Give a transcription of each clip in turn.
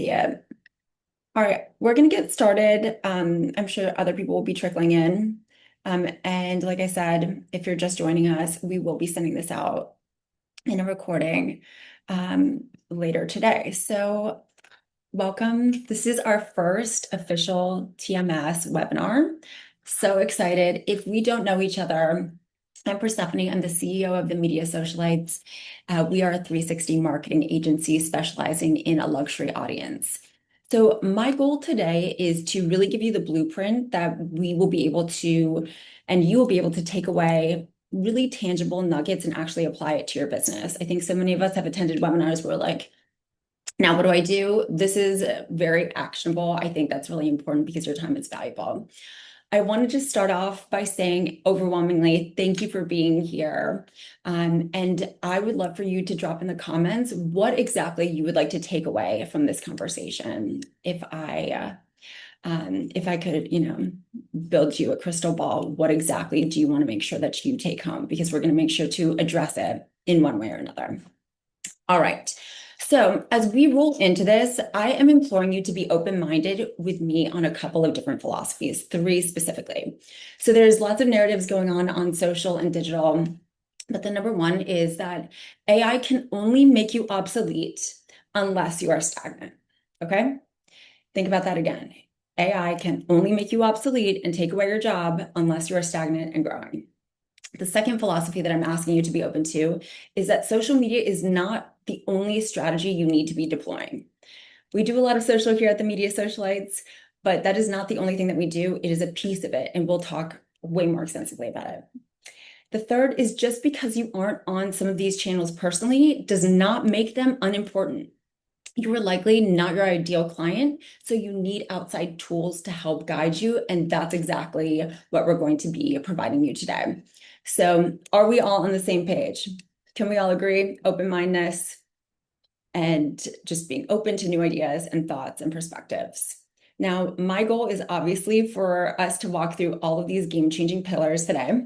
Yeah. All right, we're going to get started. I'm sure other people will be trickling in. And like I said, if you're just joining us, we will be sending this out in a recording later today. So welcome. This is our first official TMS webinar. So excited. If we don't know each other, I'm Persephone. I'm the CEO of the Media Socialites. We are a 360 marketing agency specializing in a luxury audience. So my goal today is to really give you the blueprint that we will be able to, and you will be able to take away really tangible nuggets and actually apply it to your business. I think so many of us have attended webinars where like, now what do I do? This is very actionable. I think that's really important because your time is valuable. I wanted to start off by saying overwhelmingly, thank you for being here. And I would love for you to drop in the comments what exactly you would like to take away from this conversation. If I could, build you a crystal ball, what exactly do you want to make sure that you take home? Because we're going to make sure to address it in one way or another. All right. So as we roll into this, I am imploring you to be open-minded with me on a couple of different philosophies, three specifically. So there's lots of narratives going on social and digital, but the number one is that AI can only make you obsolete unless you are stagnant. Okay? Think about that again. AI can only make you obsolete and take away your job unless you are stagnant and growing. The second philosophy that I'm asking you to be open to is that social media is not the only strategy you need to be deploying. We do a lot of social here at the Media Socialites, but that is not the only thing that we do. It is a piece of it, and we'll talk way more extensively about it. The third is just because you aren't on some of these channels personally does not make them unimportant. You are likely not your ideal client, so you need outside tools to help guide you, and that's exactly what we're going to be providing you today. So are we all on the same page? Can we all agree? Open-mindedness and just being open to new ideas and thoughts and perspectives. Now, my goal is obviously for us to walk through all of these game-changing pillars today,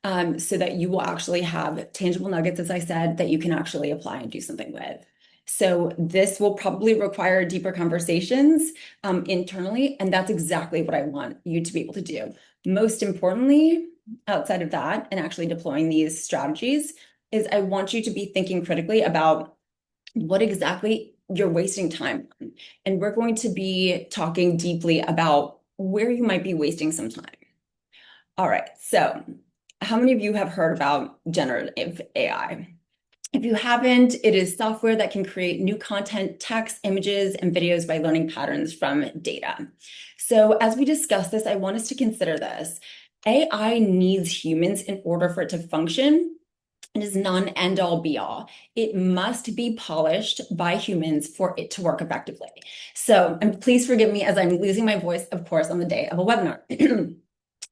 so that you will actually have tangible nuggets, as I said, that you can actually apply and do something with. So this will probably require deeper conversations internally, and that's exactly what I want you to be able to do. Most importantly, outside of that, and actually deploying these strategies, is I want you to be thinking critically about what exactly you're wasting time on. And we're going to be talking deeply about where you might be wasting some time. All right, so how many of you have heard about generative AI? If you haven't, it is software that can create new content, text, images, and videos by learning patterns from data. So as we discuss this, I want us to consider this. AI needs humans in order for it to function. It is non-end-all be-all. It must be polished by humans for it to work effectively. So, and please forgive me as I'm losing my voice, of course, on the day of a webinar.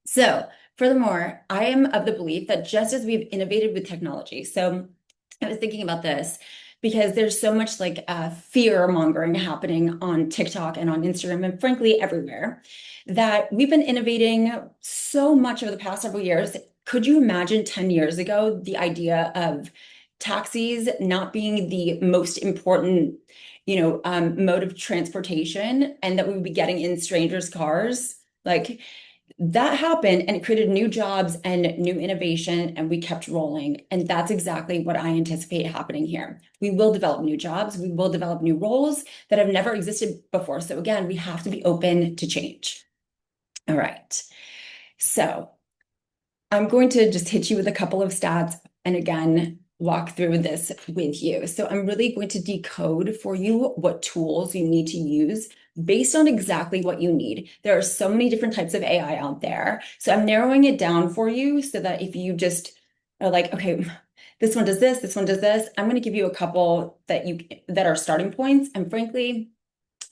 So, furthermore, I am of the belief that just as we've innovated with technology, so I was thinking about this because there's so much like fear mongering happening on TikTok and on Instagram and frankly everywhere, that we've been innovating so much over the past several years. Could you imagine 10 years ago the idea of taxis not being the most important, mode of transportation, and that we would be getting in strangers' cars? Like, that happened and it created new jobs and new innovation, and we kept rolling. And that's exactly what I anticipate happening here. We will develop new jobs. We will develop new roles that have never existed before. So again, we have to be open to change. All right. So I'm going to just hit you with a couple of stats and again, walk through this with you. So I'm really going to decode for you what tools you need to use based on exactly what you need. There are so many different types of AI out there. So I'm narrowing it down for you so that if you just are like, okay, this one does this one does this, I'm going to give you a couple that are starting points. And frankly,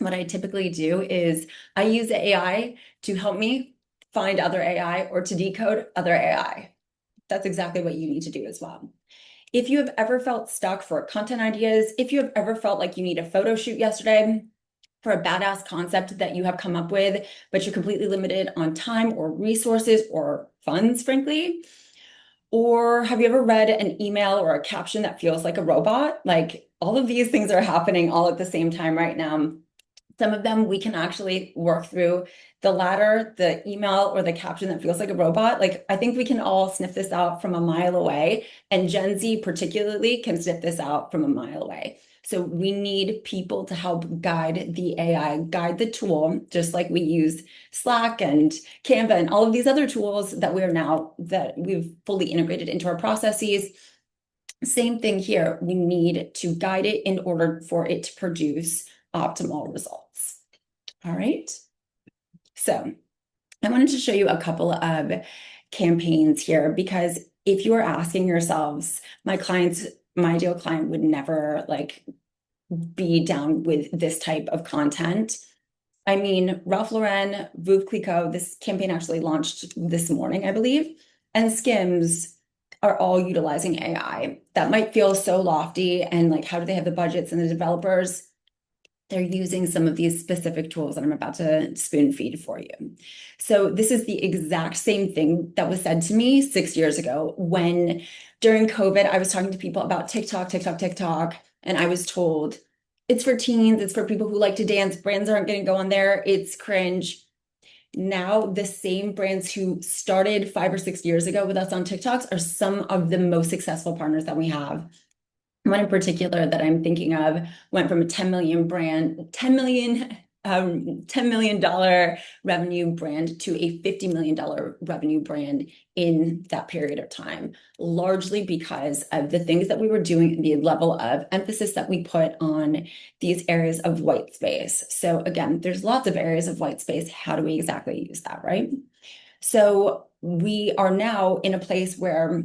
what I typically do is I use the AI to help me find other AI or to decode other AI. That's exactly what you need to do as well. If you have ever felt stuck for content ideas, if you have ever felt like you need a photo shoot yesterday for a badass concept that you have come up with, but you're completely limited on time or resources or funds, frankly, or have you ever read an email or a caption that feels like a robot? Like all of these things are happening all at the same time right now. Some of them we can actually work through. The latter, the email or the caption that feels like a robot, like I think we can all sniff this out from a mile away, and Gen Z particularly can sniff this out from a mile away. So we need people to help guide the AI, guide the tool, just like we use Slack and Canva and all of these other tools that we've fully integrated into our processes. Same thing here. We need to guide it in order for it to produce optimal results. All right. So I wanted to show you a couple of campaigns here, because if you are asking yourselves, my ideal client would never like be down with this type of content. I mean, Ralph Lauren, Veuve Clicquot, this campaign actually launched this morning, I believe, and Skims are all utilizing AI. That might feel so lofty, and like, how do they have the budgets and the developers? They're using some of these specific tools that I'm about to spoon feed for you. So this is the exact same thing that was said to me 6 years ago when during COVID, I was talking to people about TikTok, and I was told it's for teens, it's for people who like to dance, brands aren't going to go on there, it's cringe. Now, the same brands who started 5 or 6 years ago with us on TikToks are some of the most successful partners that we have. One in particular that I'm thinking of went from a $10 million revenue brand to a $50 million revenue brand in that period of time, largely because of the things that we were doing, the level of emphasis that we put on these areas of white space. So again, there's lots of areas of white space. How do we exactly use that, right? So we are now in a place where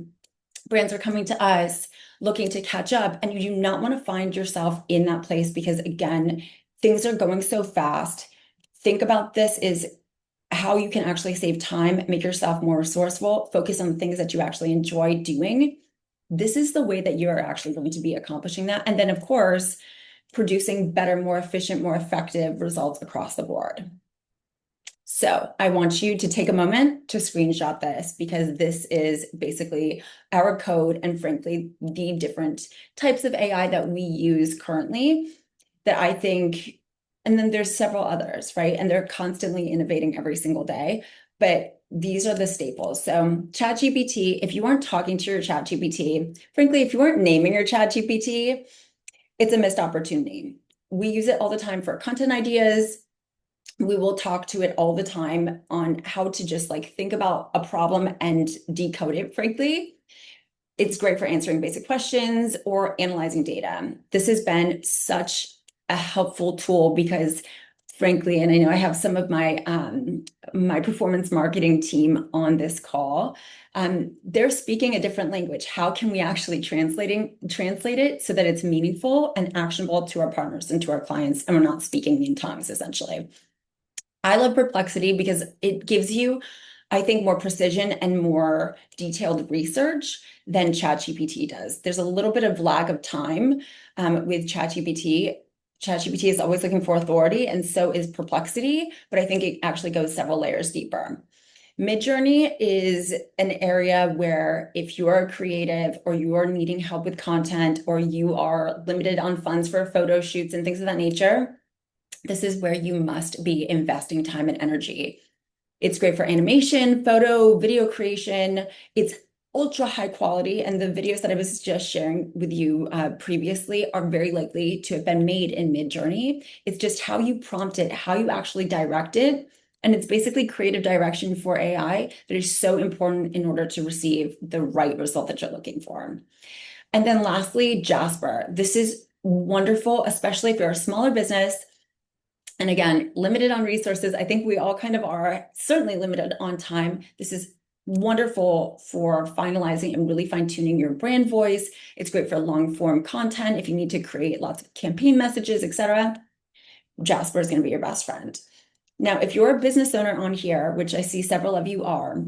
brands are coming to us looking to catch up, and you do not want to find yourself in that place, because again, things are going so fast. Think about this is how you can actually save time, make yourself more resourceful, focus on the things that you actually enjoy doing. This is the way that you're actually going to be accomplishing that. And then of course, producing better, more efficient, more effective results across the board. So I want you to take a moment to screenshot this, because this is basically our code and frankly, the different types of AI that we use currently that I think, and then there's several others, right? And they're constantly innovating every single day, but these are the staples. So ChatGPT, if you aren't talking to your ChatGPT, frankly, if you aren't naming your ChatGPT, it's a missed opportunity. We use it all the time for content ideas. We will talk to it all the time on how to just like think about a problem and decode it, frankly. It's great for answering basic questions or analyzing data. This has been such a helpful tool because frankly, and I know I have some of my my performance marketing team on this call, they're speaking a different language. How can we actually translate it so that it's meaningful and actionable to our partners and to our clients, and we're not speaking in tongues, essentially. I love Perplexity because it gives you, I think, more precision and more detailed research than ChatGPT does. There's a little bit of lag of time with ChatGPT. ChatGPT is always looking for authority, and so is Perplexity, but I think it actually goes several layers deeper. Midjourney is an area where if you are a creative or you are needing help with content or you are limited on funds for photo shoots and things of that nature, this is where you must be investing time and energy. It's great for animation, photo, video creation. It's ultra high quality, and the videos that I was just sharing with you previously are very likely to have been made in Midjourney. It's just how you prompt it, how you actually direct it, and it's basically creative direction for AI that is so important in order to receive the right result that you're looking for. And then lastly, Jasper. This is wonderful, especially if you're a smaller business. And again, limited on resources. I think we all kind of are, certainly limited on time. This is wonderful for finalizing and really fine-tuning your brand voice. It's great for long-form content if you need to create lots of campaign messages, etc. Jasper is going to be your best friend. Now, if you're a business owner on here, which I see several of you are,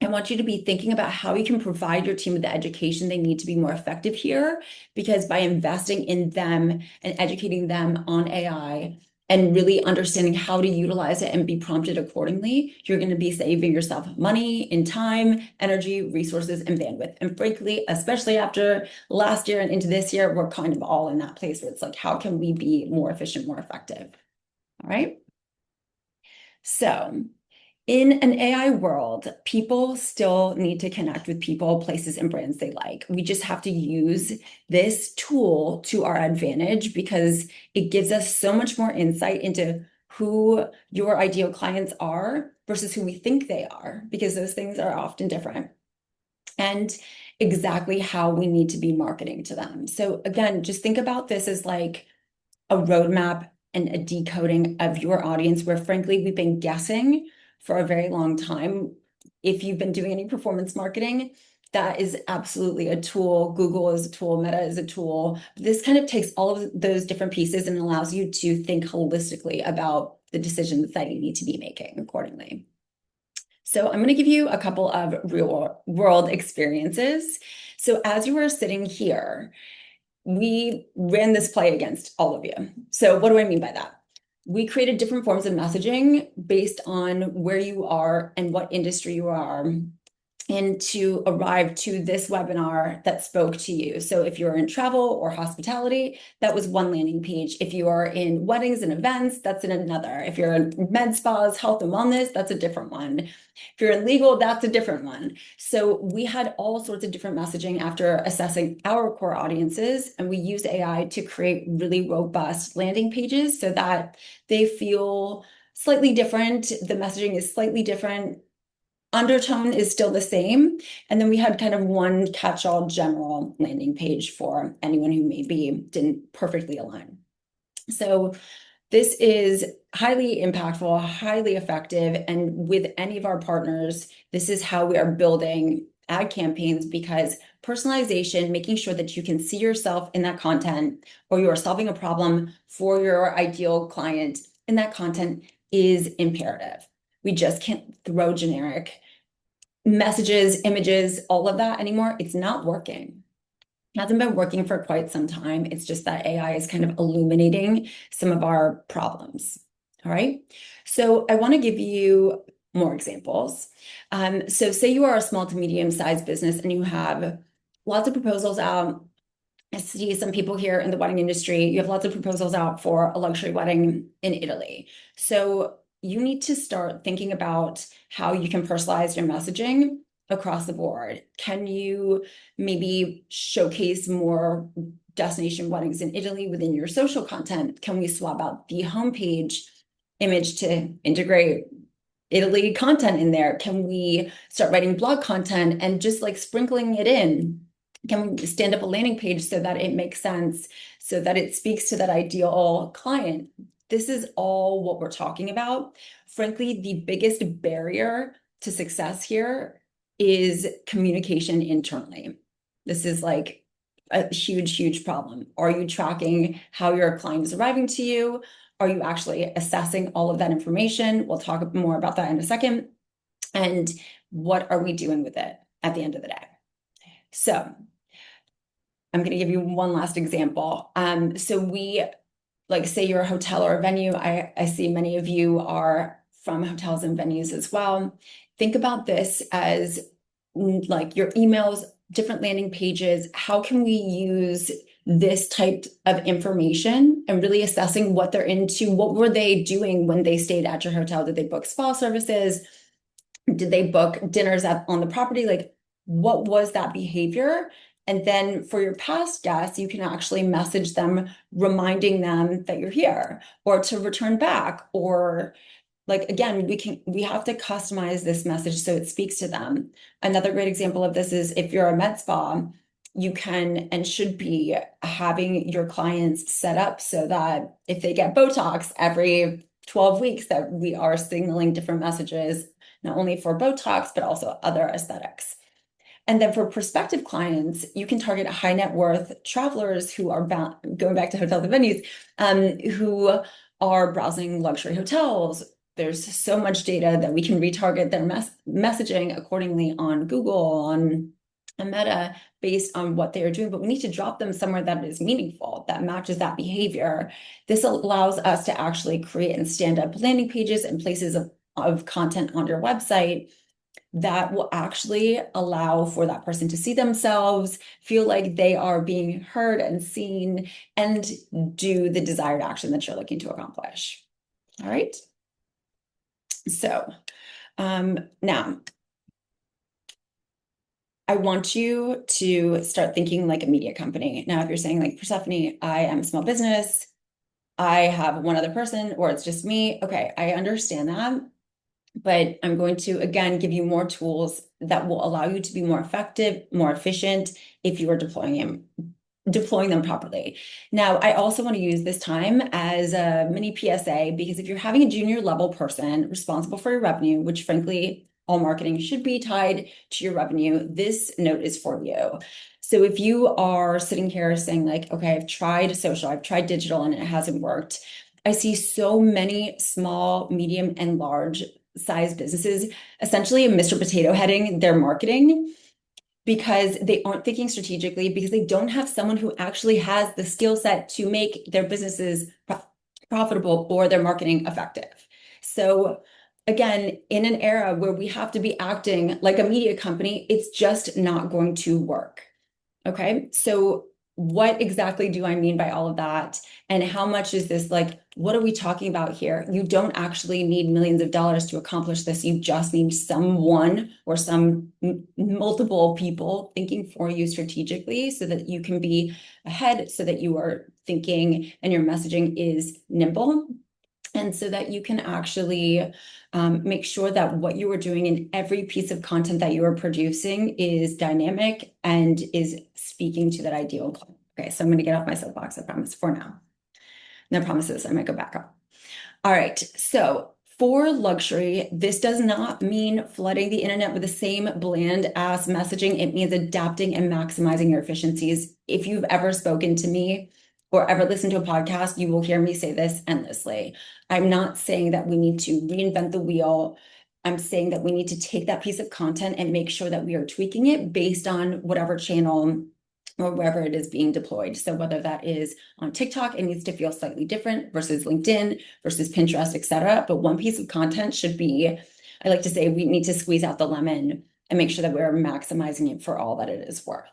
I want you to be thinking about how you can provide your team with the education they need to be more effective here, because by investing in them and educating them on AI, and really understanding how to utilize it and be prompted accordingly, you're going to be saving yourself money in time, energy, resources, and bandwidth. And frankly, especially after last year and into this year, we're kind of all in that place where it's like, how can we be more efficient, more effective? All right. So in an AI world, people still need to connect with people, places, and brands they like. We just have to use this tool to our advantage because it gives us so much more insight into who your ideal clients are versus who we think they are, because those things are often different, and exactly how we need to be marketing to them. So again, just think about this as like a roadmap and a decoding of your audience, where frankly, we've been guessing for a very long time. If you've been doing any performance marketing, that is absolutely a tool. Google is a tool, Meta is a tool. This kind of takes all of those different pieces and allows you to think holistically about the decisions that you need to be making accordingly. So I'm going to give you a couple of real world experiences. So as you are sitting here, we ran this play against all of you. So what do I mean by that? We created different forms of messaging based on where you are and what industry you are, and to arrive to this webinar that spoke to you. So if you're in travel or hospitality, that was one landing page. If you are in weddings and events, that's in another. If you're in med spas, health and wellness, that's a different one. If you're in legal, that's a different one. So we had all sorts of different messaging after assessing our core audiences, and we used AI to create really robust landing pages so that they feel slightly different. The messaging is slightly different. Undertone is still the same. And then we had kind of one catch-all general landing page for anyone who maybe didn't perfectly align. So this is highly impactful, highly effective. And with any of our partners, this is how we are building ad campaigns, because personalization, making sure that you can see yourself in that content, or you are solving a problem for your ideal client in that content, is imperative. We just can't throw generic messages, images, all of that anymore. It's not working. It hasn't been working for quite some time. It's just that AI is kind of illuminating some of our problems. All right. So I want to give you more examples. So say you are a small to medium-sized business and you have lots of proposals out. I see some people here in the wedding industry. You have lots of proposals out for a luxury wedding in Italy. So you need to start thinking about how you can personalize your messaging across the board. Can you maybe showcase more destination weddings in Italy within your social content? Can we swap out the homepage image to integrate Italy content in there? Can we start writing blog content and just like sprinkling it in? Can we stand up a landing page so that it makes sense, so that it speaks to that ideal client? This is all what we're talking about. Frankly, the biggest barrier to success here is communication internally. This is like a huge, huge problem. Are you tracking how your client is arriving to you? Are you actually assessing all of that information? We'll talk more about that in a second. And what are we doing with it at the end of the day? So I'm going to give you one last example. So we, like, say you're a hotel or a venue. I see many of you are from hotels and venues as well. Think about this as like your emails, different landing pages. How can we use this type of information and really assessing what they're into? What were they doing when they stayed at your hotel? Did they book spa services? Did they book dinners on the property? Like, what was that behavior? And then for your past guests, you can actually message them, reminding them that you're here or to return back. Or like, again, we have to customize this message so it speaks to them. Another great example of this is if you're a med spa, you can and should be having your clients set up so that if they get Botox every 12 weeks, that we are signaling different messages, not only for Botox, but also other aesthetics. And then for prospective clients, you can target high net worth travelers who are going back to hotels and venues, who are browsing luxury hotels. There's so much data that we can retarget their messaging accordingly on Google, on a meta based on what they are doing, but we need to drop them somewhere that is meaningful, that matches that behavior. This allows us to actually create and stand up landing pages and places of content on your website that will actually allow for that person to see themselves, feel like they are being heard and seen, and do the desired action that you're looking to accomplish. All right. So now I want you to start thinking like a media company. Now, if you're saying like, Persephone, I am a small business, I have one other person, or it's just me. Okay, I understand that. But I'm going to, again, give you more tools that will allow you to be more effective, more efficient if you are deploying them properly. Now, I also want to use this time as a mini PSA, because if you're having a junior level person responsible for your revenue, which frankly, all marketing should be tied to your revenue, this note is for you. So if you are sitting here saying like, okay, I've tried social, I've tried digital, and it hasn't worked. I see so many small, medium, and large size businesses essentially a Mr. Potato heading their marketing because they aren't thinking strategically, because they don't have someone who actually has the skill set to make their businesses profitable or their marketing effective. So again, in an era where we have to be acting like a media company, it's just not going to work. Okay, so what exactly do I mean by all of that? And how much is this like, what are we talking about here? You don't actually need millions of dollars to accomplish this. You just need someone or some multiple people thinking for you strategically so that you can be ahead, so that you are thinking and your messaging is nimble. And so that you can actually make sure that what you are doing in every piece of content that you are producing is dynamic and is speaking to that ideal client. Okay, so I'm going to get off my soapbox, I promise, for now. No promises, I might go back up. All right, so for luxury, this does not mean flooding the internet with the same bland ass messaging. It means adapting and maximizing your efficiencies. If you've ever spoken to me or ever listened to a podcast, you will hear me say this endlessly. I'm not saying that we need to reinvent the wheel. I'm saying that we need to take that piece of content and make sure that we are tweaking it based on whatever channel or wherever it is being deployed. So whether that is on TikTok, it needs to feel slightly different versus LinkedIn versus Pinterest, et cetera. But one piece of content should be, I like to say, we need to squeeze out the lemon and make sure that we're maximizing it for all that it is worth.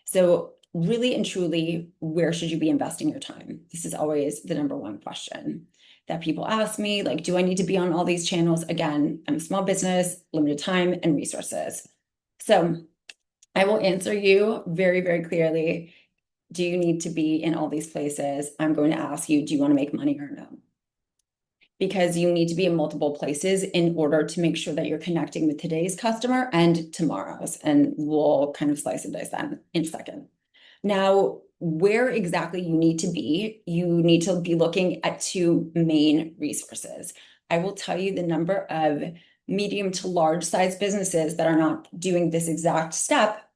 So really and truly, where should you be investing your time? This is always the number one question that people ask me, like, do I need to be on all these channels? Again, I'm a small business, limited time and resources. So I will answer you very, very clearly. Do you need to be in all these places? I'm going to ask you, do you want to make money or no? Because you need to be in multiple places in order to make sure that you're connecting with today's customer and tomorrow's. And we'll kind of slice and dice that in a second. Now, where exactly you need to be looking at two main resources. I will tell you the number of medium to large size businesses that are not doing this exact step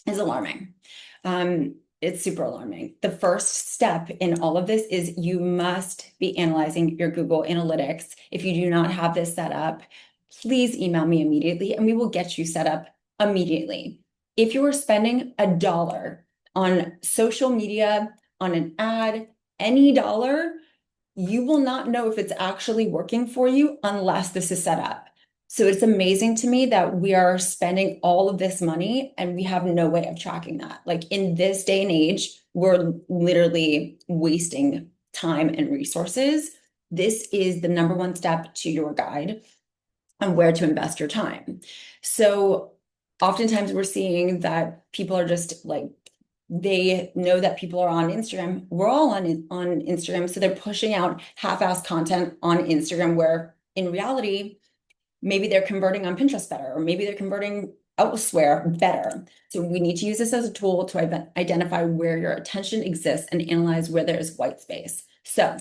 is alarming. It's super alarming. The first step in all of this is you must be analyzing your Google Analytics. If you do not have this set up, please email me immediately and we will get you set up immediately. If you are spending $1 on social media, on an ad, any dollar, you will not know if it's actually working for you unless this is set up. So it's amazing to me that we are spending all of this money and we have no way of tracking that. Like in this day and age, we're literally wasting time and resources. This is the number one step to your guide on where to invest your time. So oftentimes we're seeing that people are just like, they know that people are on Instagram. We're all on Instagram. So they're pushing out half-assed content on Instagram where in reality, maybe they're converting on Pinterest better, or maybe they're converting elsewhere better. So we need to use this as a tool to identify where your attention exists and analyze where there's white space. So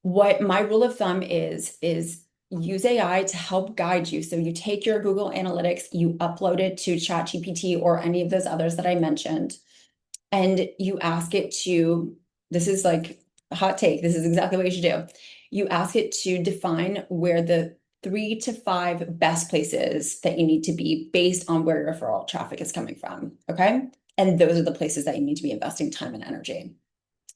what my rule of thumb is use AI to help guide you. So you take your Google Analytics, you upload it to ChatGPT or any of those others that I mentioned, and you ask it to, this is like a hot take, this is exactly what you should do. You ask it to define where the 3 to 5 best places that you need to be based on where your referral traffic is coming from. Okay. And those are the places that you need to be investing time and energy.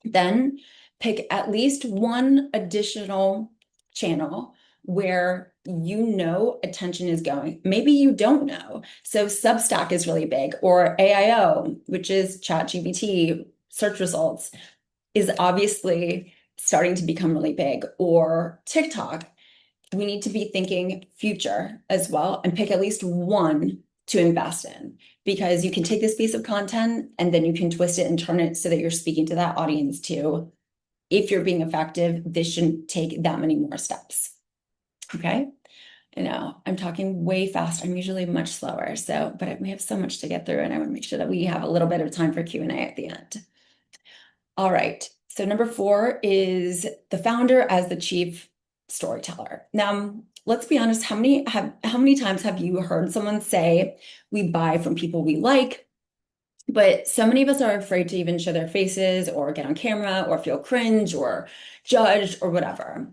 Then pick at least one additional channel where you know attention is going. Maybe you don't know. So Substack is really big, or AIO, which is ChatGPT search results, is obviously starting to become really big, or TikTok. We need to be thinking future as well and pick at least one to invest in, because you can take this piece of content and then you can twist it and turn it so that you're speaking to that audience too. If you're being effective, this shouldn't take that many more steps. Okay. I know I'm talking way fast. I'm usually much slower. But we have so much to get through, and I want to make sure that we have a little bit of time for Q&A at the end. All right. So number 4 is the founder as the chief storyteller. Now, let's be honest, how many times have you heard someone say, we buy from people we like, but so many of us are afraid to even show their faces or get on camera or feel cringe or judged or whatever.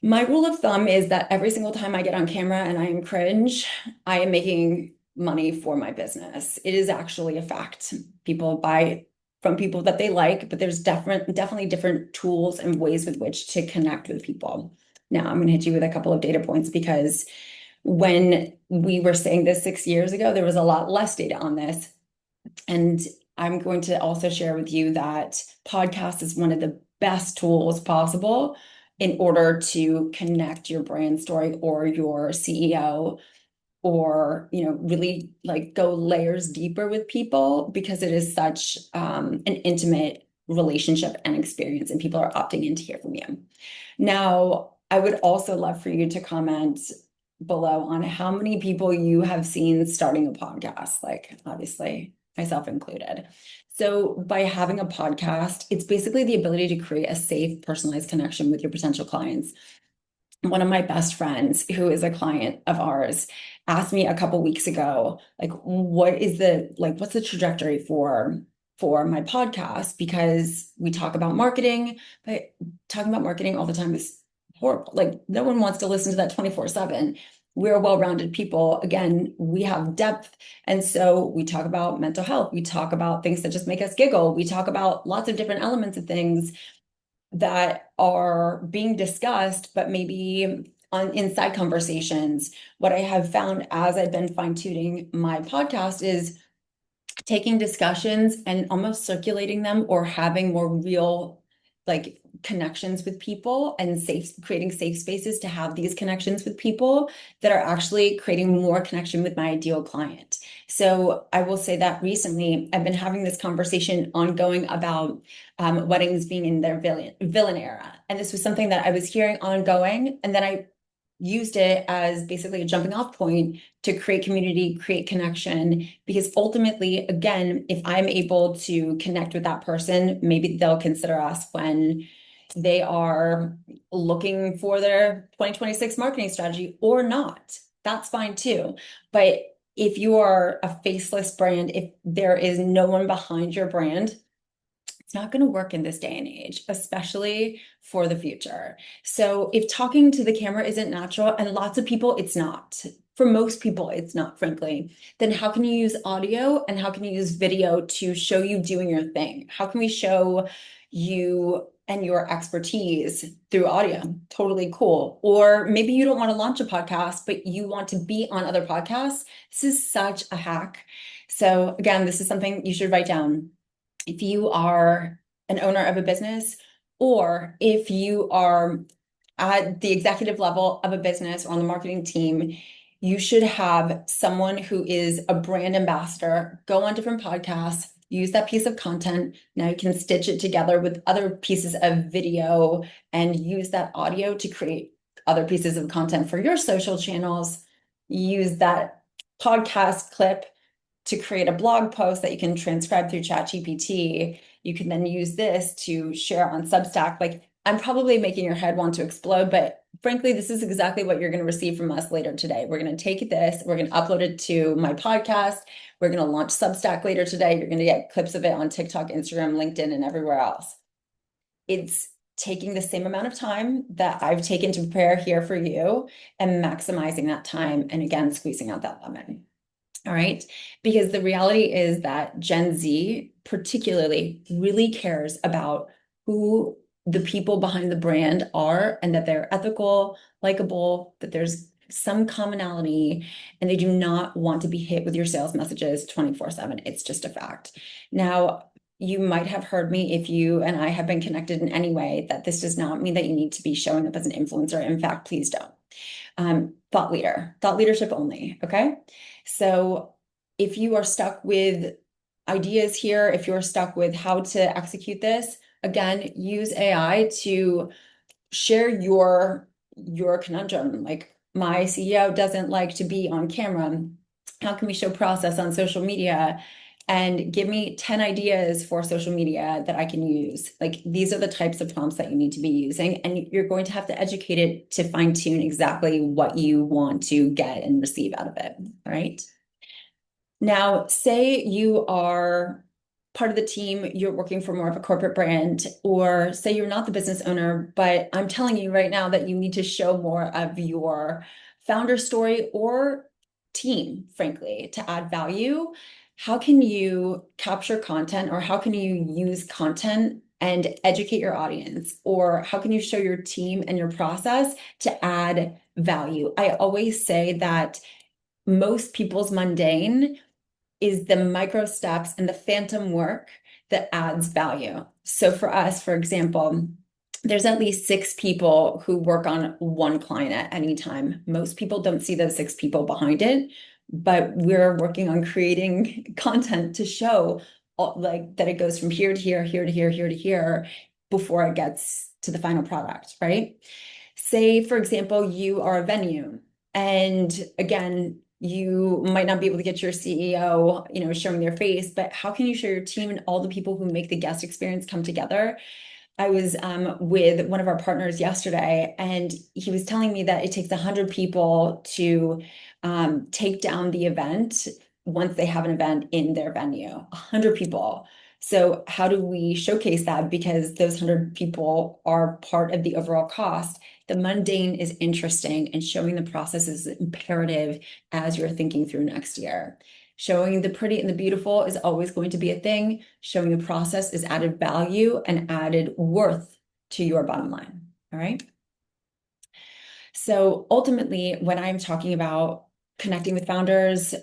My rule of thumb is that every single time I get on camera and I am cringe, I am making money for my business. It is actually a fact. People buy from people that they like, but there's definitely different tools and ways with which to connect with people. Now, I'm going to hit you with a couple of data points, because when we were saying this 6 years ago, there was a lot less data on this. And I'm going to also share with you that podcast is one of the best tools possible in order to connect your brand story or your CEO, or really like go layers deeper with people, because it is such an intimate relationship and experience, and people are opting in to hear from you. Now, I would also love for you to comment below on how many people you have seen starting a podcast, like obviously myself included. So by having a podcast, it's basically the ability to create a safe, personalized connection with your potential clients. One of my best friends, who is a client of ours, asked me a couple weeks ago, like, what's the trajectory for my podcast? Because we talk about marketing, but talking about marketing all the time is horrible. Like, no one wants to listen to that 24/7. We're well-rounded people. Again, we have depth. And so we talk about mental health. We talk about things that just make us giggle. We talk about lots of different elements of things that are being discussed, but maybe on inside conversations. What I have found as I've been fine-tuning my podcast is taking discussions and almost circulating them, or having more real like connections with people, and creating safe spaces to have these connections with people that are actually creating more connection with my ideal client. So I will say that recently I've been having this conversation ongoing about weddings being in their villain era. And this was something that I was hearing ongoing, and then I used it as basically a jumping off point to create community, create connection, because ultimately, again, if I'm able to connect with that person, maybe they'll consider us when they are looking for their 2026 marketing strategy, or not. That's fine too. But if you are a faceless brand, if there is no one behind your brand, it's not going to work in this day and age, especially for the future. So if talking to the camera isn't natural, and lots of people, it's not. For most people, it's not, frankly. Then how can you use audio, and how can you use video to show you doing your thing? How can we show you and your expertise through audio? Totally cool. Or maybe you don't want to launch a podcast, but you want to be on other podcasts. This is such a hack. So again, this is something you should write down. If you are an owner of a business, or if you are at the executive level of a business or on the marketing team, you should have someone who is a brand ambassador, go on different podcasts, use that piece of content. Now you can stitch it together with other pieces of video and use that audio to create other pieces of content for your social channels. Use that podcast clip to create a blog post that you can transcribe through ChatGPT. You can then use this to share on Substack. Like, I'm probably making your head want to explode, but frankly, this is exactly what you're going to receive from us later today. We're going to take this, we're going to upload it to my podcast. We're going to launch Substack later today. You're going to get clips of it on TikTok, Instagram, LinkedIn, and everywhere else. It's taking the same amount of time that I've taken to prepare here for you and maximizing that time, and again, squeezing out that lemon. All right. Because the reality is that Gen Z, particularly, really cares about who the people behind the brand are and that they're ethical, likable, that there's some commonality, and they do not want to be hit with your sales messages 24/7. It's just a fact. Now, you might have heard me, if you and I have been connected in any way, that this does not mean that you need to be showing up as an influencer. In fact, please don't. Thought leadership only. Okay. So if you are stuck with ideas here, if you're stuck with how to execute this, again, use AI to share your conundrum. Like, my CEO doesn't like to be on camera. How can we show process on social media? And give me 10 ideas for social media that I can use. Like, these are the types of prompts that you need to be using, and you're going to have to educate it to fine tune exactly what you want to get and receive out of it. All right. Now, say you are part of the team, you're working for more of a corporate brand, or say you're not the business owner, but I'm telling you right now that you need to show more of your founder story or team, frankly, to add value. How can you capture content, or how can you use content and educate your audience? Or how can you show your team and your process to add value? I always say that most people's mundane is the micro steps and the phantom work that adds value. So for us, for example, there's at least 6 people who work on one client at any time. Most people don't see those 6 people behind it, but we're working on creating content to show like that it goes from here to here, here to here, here to here before it gets to the final product, right? Say, for example, you are a venue, and again, you might not be able to get your CEO, showing their face, but how can you show your team and all the people who make the guest experience come together? I was with one of our partners yesterday, and he was telling me that it takes 100 people to take down the event once they have an event in their venue. 100 people. So how do we showcase that? Because those 100 people are part of the overall cost. The mundane is interesting, and showing the process is imperative as you're thinking through next year. Showing the pretty and the beautiful is always going to be a thing. Showing the process is added value and added worth to your bottom line. All right. So ultimately, when I'm talking about connecting with founders,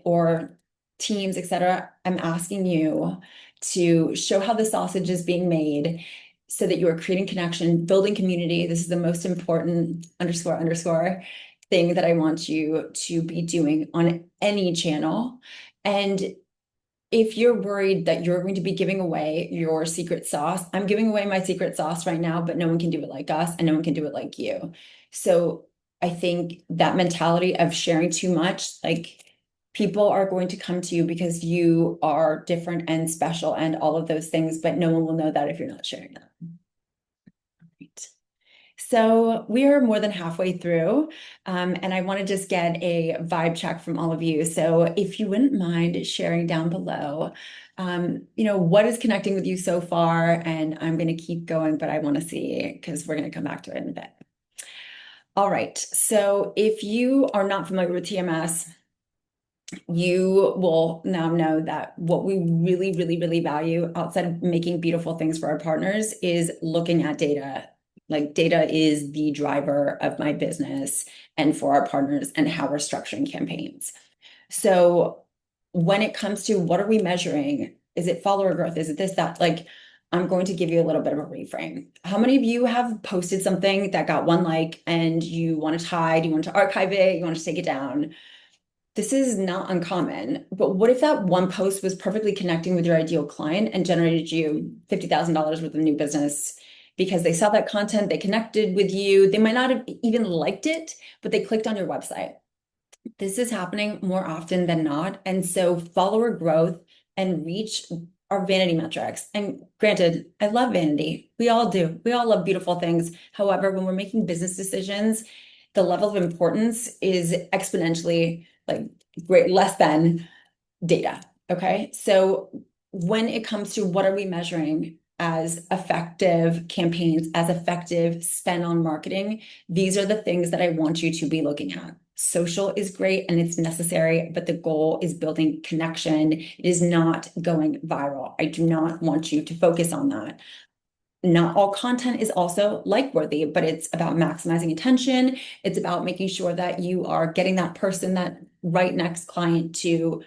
or teams, etc., I'm asking you to show how the sausage is being made so that you are creating connection, building community. This is the most important __ thing that I want you to be doing on any channel. And if you're worried that you're going to be giving away your secret sauce, I'm giving away my secret sauce right now, but no one can do it like us, and no one can do it like you. So I think that mentality of sharing too much, like, people are going to come to you because you are different and special and all of those things, but no one will know that if you're not sharing that. Right. So we are more than halfway through, and I want to just get a vibe check from all of you. So if you wouldn't mind sharing down below, what is connecting with you so far? And I'm going to keep going, but I want to see, because we're going to come back to it in a bit. All right. So if you are not familiar with TMS, you will now know that what we really, really, really value outside of making beautiful things for our partners is looking at data. Like, data is the driver of my business and for our partners and how we're structuring campaigns. So when it comes to what are we measuring, is it follower growth? Is it this, that? Like, I'm going to give you a little bit of a reframe. How many of you have posted something that got 1 like and you want to hide, you want to archive it, you want to take it down? This is not uncommon, but what if that one post was perfectly connecting with your ideal client and generated you $50,000 worth of new business because they saw that content, they connected with you, they might not have even liked it, but they clicked on your website. This is happening more often than not. And so follower growth and reach are vanity metrics. And granted, I love vanity. We all do. We all love beautiful things. However, when we're making business decisions, the level of importance is exponentially less than data. Okay. So when it comes to what are we measuring, as effective campaigns, as effective spend on marketing, these are the things that I want you to be looking at. Social is great and it's necessary, but the goal is building connection. It is not going viral. I do not want you to focus on that. Not all content is also like-worthy, but it's about maximizing attention. It's about making sure that you are getting that person, that right next client to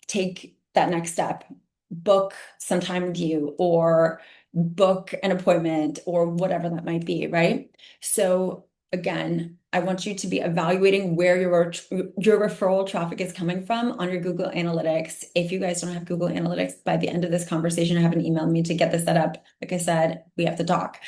take that next step, book some time with you or book an appointment or whatever that might be, right? So again, I want you to be evaluating where your referral traffic is coming from on your Google Analytics. If you guys don't have Google Analytics, by the end of this conversation, have an email me to get this set up. Like I said, we have to talk.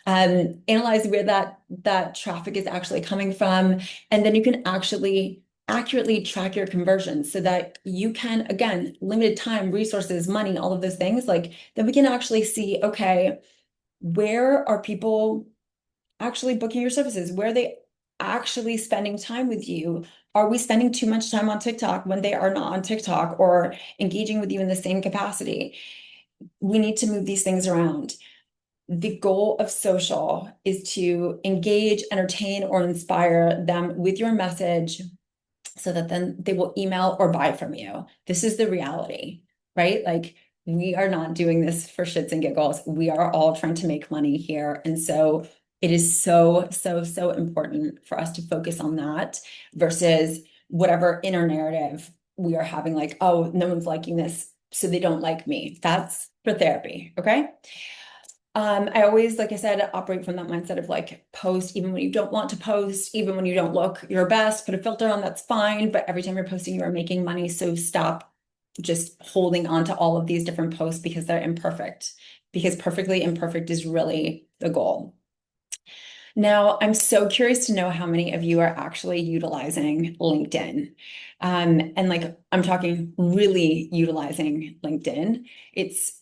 Analyze where that traffic is actually coming from, and then you can actually accurately track your conversions so that you can, again, limited time, resources, money, all of those things, like then we can actually see, okay, where are people actually booking your services? Where are they actually spending time with you? Are we spending too much time on TikTok when they are not on TikTok or engaging with you in the same capacity? We need to move these things around. The goal of social is to engage, entertain, or inspire them with your message so that then they will email or buy from you. This is the reality, right? Like we are not doing this for shits and giggles. We are all trying to make money here. And so it is so, so, so important for us to focus on that versus whatever inner narrative we are having, like, oh, no one's liking this, so they don't like me. That's for therapy, okay? I always, like I said, operate from that mindset of like post even when you don't want to post, even when you don't look your best, put a filter on, that's fine. But every time you're posting, you are making money. So stop just holding on to all of these different posts because they're imperfect, because perfectly imperfect is really the goal. Now, I'm so curious to know how many of you are actually utilizing LinkedIn. And like, I'm talking really utilizing LinkedIn. It's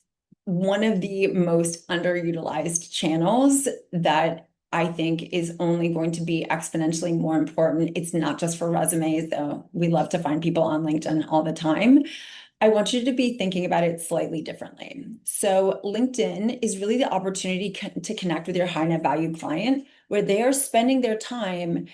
one of the most underutilized channels that I think is only going to be exponentially more important. It's not just for resumes, though. We love to find people on LinkedIn all the time. I want you to be thinking about it slightly differently. So LinkedIn is really the opportunity to connect with your high net value client where they are spending their time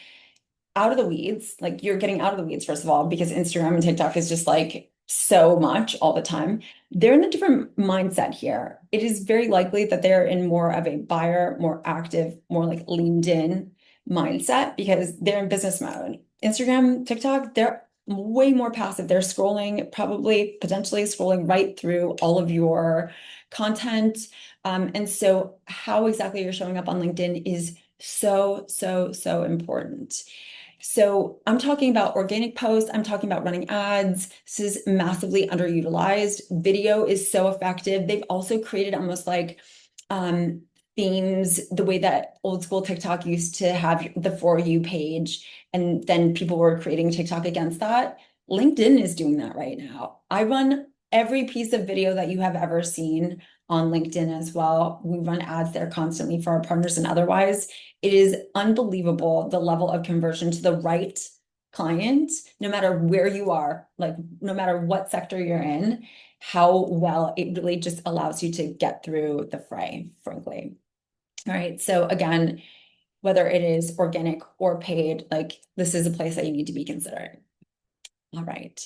out of the weeds. Like you're getting out of the weeds, first of all, because Instagram and TikTok is just like so much all the time. They're in a different mindset here. It is very likely that they're in more of a buyer, more active, more like leaned in mindset because they're in business mode. Instagram, TikTok, they're way more passive. They're scrolling, probably potentially scrolling right through all of your content. And so how exactly you're showing up on LinkedIn is so, so, so important. So I'm talking about organic posts. I'm talking about running ads. This is massively underutilized. Video is so effective. They've also created almost like themes, the way that old school TikTok used to have the For You page, and then people were creating TikTok against that. LinkedIn is doing that right now. I run every piece of video that you have ever seen on LinkedIn as well. We run ads there constantly for our partners and otherwise. It is unbelievable the level of conversion to the right client, no matter where you are, like no matter what sector you're in, how well it really just allows you to get through the fray, frankly. All right. So again, whether it is organic or paid, like this is a place that you need to be considering. All right.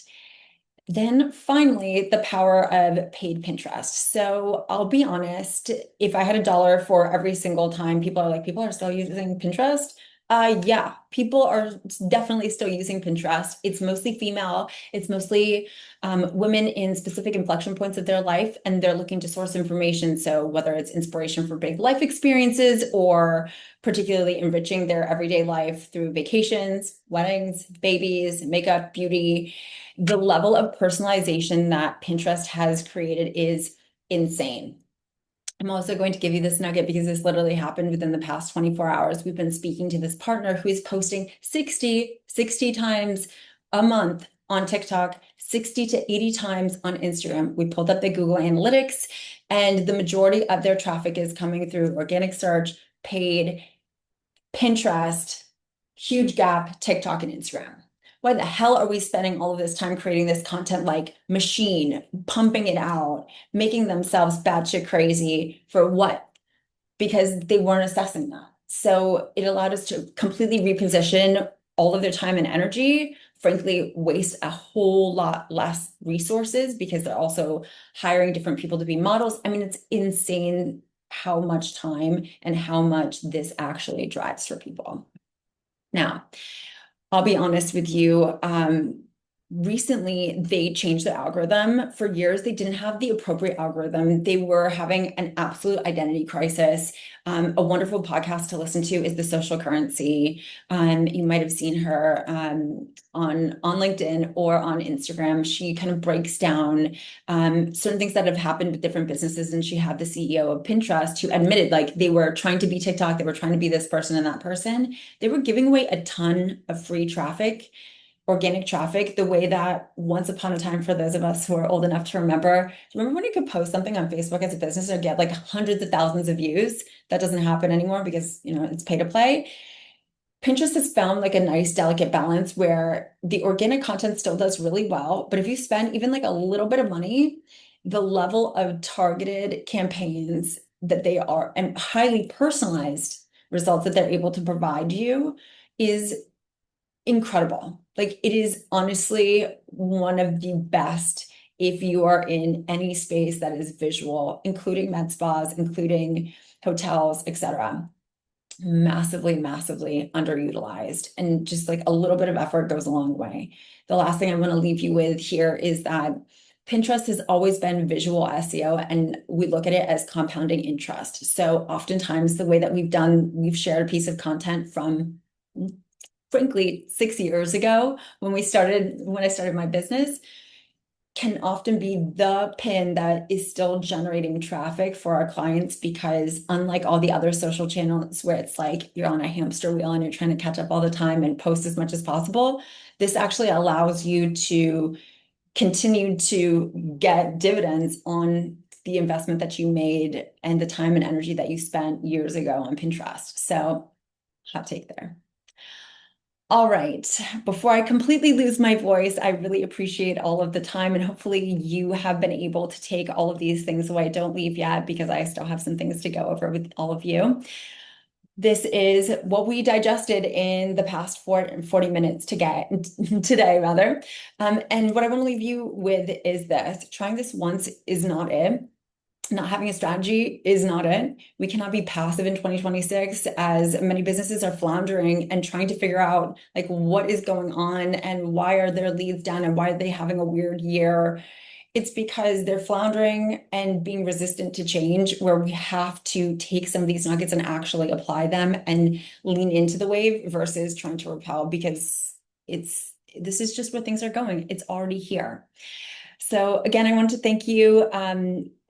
Then finally, the power of paid Pinterest. So I'll be honest, if I had a dollar for every single time people are like, people are still using Pinterest. Yeah, people are definitely still using Pinterest. It's mostly female. It's mostly women in specific inflection points of their life, and they're looking to source information. So whether it's inspiration for big life experiences or particularly enriching their everyday life through vacations, weddings, babies, makeup, beauty, the level of personalization that Pinterest has created is insane. I'm also going to give you this nugget because this literally happened within the past 24 hours. We've been speaking to this partner who is posting 60 times a month on TikTok, 60 to 80 times on Instagram. We pulled up the Google Analytics, and the majority of their traffic is coming through organic search, paid, Pinterest, huge gap, TikTok, and Instagram. why the hell are we spending all of this time creating this content like machine, pumping it out, making themselves batshit crazy for what? Because they weren't assessing that. So it allowed us to completely reposition all of their time and energy, frankly, waste a whole lot less resources because they're also hiring different people to be models. I mean, it's insane how much time and how much this actually drives for people. Now, I'll be honest with you. Recently, they changed the algorithm. For years, they didn't have the appropriate algorithm. They were having an absolute identity crisis. A wonderful podcast to listen to is The Social Currency. You might have seen her on LinkedIn or on Instagram. She kind of breaks down certain things that have happened with different businesses. And she had the CEO of Pinterest who admitted like they were trying to be TikTok, they were trying to be this person and that person. They were giving away a ton of free traffic, organic traffic, the way that once upon a time, for those of us who are old enough to remember when you could post something on Facebook as a business or get like hundreds of thousands of views? That doesn't happen anymore because, it's pay to play. Pinterest has found like a nice delicate balance where the organic content still does really well, but if you spend even like a little bit of money, the level of targeted campaigns that they are and highly personalized results that they're able to provide you is incredible. Like it is honestly one of the best if you are in any space that is visual, including med spas, including hotels, etc. Massively, massively underutilized. And just like a little bit of effort goes a long way. The last thing I want to leave you with here is that Pinterest has always been visual SEO, and we look at it as compounding interest. So oftentimes the way that we've shared a piece of content from frankly 6 years ago when I started my business can often be the pin that is still generating traffic for our clients, because unlike all the other social channels where it's like you're on a hamster wheel and you're trying to catch up all the time and post as much as possible, this actually allows you to continue to get dividends on the investment that you made and the time and energy that you spent years ago on Pinterest. So hot take there. All right. Before I completely lose my voice, I really appreciate all of the time, and hopefully you have been able to take all of these things away. Don't leave yet because I still have some things to go over with all of you. This is what we digested in the past 40 minutes to get today, rather. And what I want to leave you with is this: trying this once is not it. Not having a strategy is not it. We cannot be passive in 2026 as many businesses are floundering and trying to figure out like what is going on and why are their leads down and why are they having a weird year. It's because they're floundering and being resistant to change, where we have to take some of these nuggets and actually apply them and lean into the wave versus trying to repel, because this is just where things are going. It's already here. So again, I want to thank you,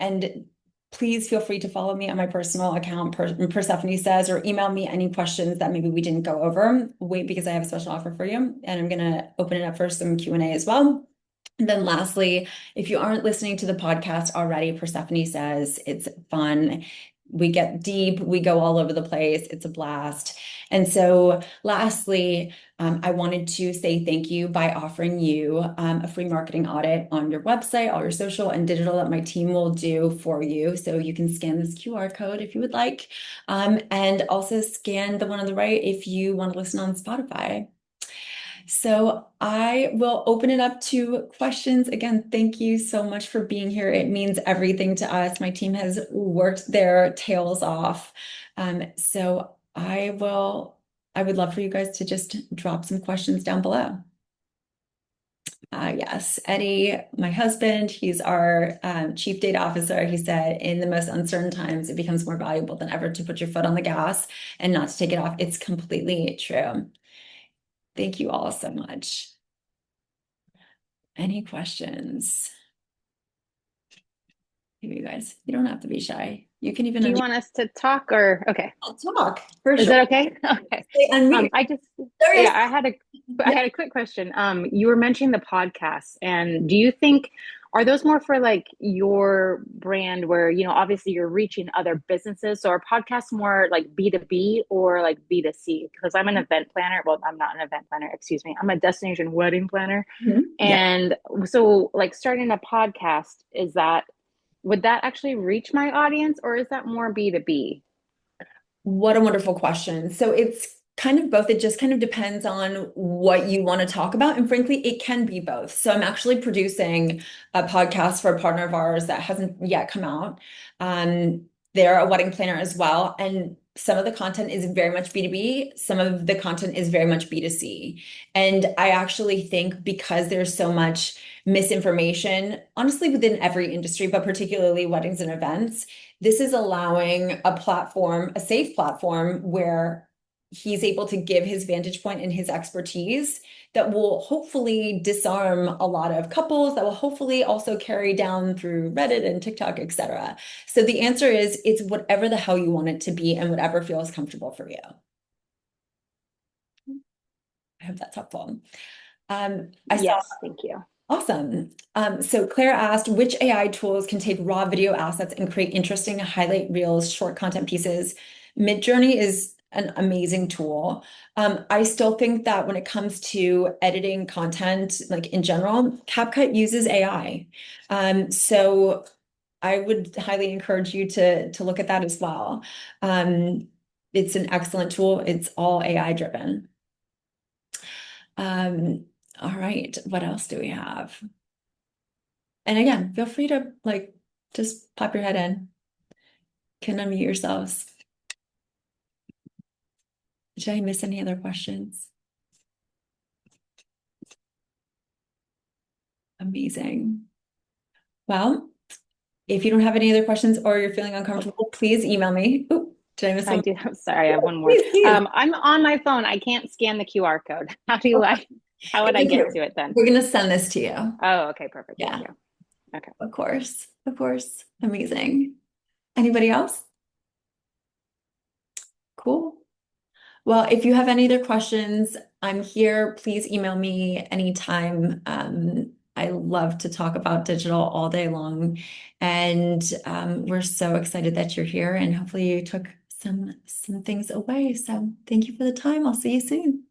and please feel free to follow me on my personal account, Persephone Says, or email me any questions that maybe we didn't go over. Wait, because I have a special offer for you, and I'm going to open it up for some Q&A as well. And then lastly, if you aren't listening to the podcast already, Persephone Says, it's fun. We get deep, we go all over the place. It's a blast. And so lastly, I wanted to say thank you by offering you a free marketing audit on your website, all your social and digital, that my team will do for you. So you can scan this QR code if you would like, and also scan the one on the right if you want to listen on Spotify. So I will open it up to questions. Again, thank you so much for being here. It means everything to us. My team has worked their tails off. So I would love for you guys to just drop some questions down below. Yes, Eddie, my husband, he's our chief data officer. He said, in the most uncertain times, it becomes more valuable than ever to put your foot on the gas and not to take it off. It's completely true. Thank you all so much. Any questions? You guys, you don't have to be shy. You can even. Do you want us to talk or okay? I'll talk for Is sure. that okay? Okay. Unmute. I just There I had a quick question. You were mentioning the podcast, and do you think Are those more for like your brand where, obviously you're reaching other businesses? So are podcasts more like B2B or like B2C? Because I'm an event planner. Well, I'm not an event planner, excuse me. I'm a destination wedding planner. Mhm. Yeah. And so like starting a podcast, would that actually reach my audience or is that more B2B? What a wonderful question. So it's kind of both. It just kind of depends on what you want to talk about. And frankly, it can be both. So I'm actually producing a podcast for a partner of ours that hasn't yet come out. They're a wedding planner as well. And some of the content is very much B2B, some of the content is very much B2C. And I actually think because there's so much misinformation, honestly, within every industry, but particularly weddings and events, this is allowing a platform, a safe platform where he's able to give his vantage point and his expertise that will hopefully disarm a lot of couples, that will hopefully also carry down through Reddit and TikTok, etc. So the answer is it's whatever the hell you want it to be and whatever feels comfortable for you. I hope that's helpful. I saw. Yes, thank you. Awesome. So Claire asked, which AI tools can take raw video assets and create interesting highlight reels, short content pieces? Midjourney is an amazing tool. I still think that when it comes to editing content, like in general, CapCut uses AI. So I would highly encourage you to look at that as well. It's an excellent tool. It's all AI driven. Um, all right, what else do we have? And again, feel free to like just pop your head in. Can unmute yourselves. Did I miss any other questions? Amazing. Well, if you don't have any other questions or you're feeling uncomfortable, please email me. Ooh, did I miss I one? do. Sorry, I have one more. Please, please. I'm on my phone. I can't scan the QR code. How would It's I okay. get to it then? We're gonna send this to you. Oh, okay, perfect. Thank Yeah, you. Okay. of course. Of course. Amazing. Anybody else? Cool. Well, if you have any other questions, I'm here. Please email me anytime. I love to talk about digital all day long. And we're so excited that you're here and hopefully you took some things away. So thank you for the time. I'll see you soon.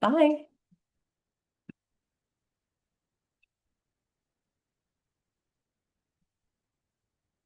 Bye.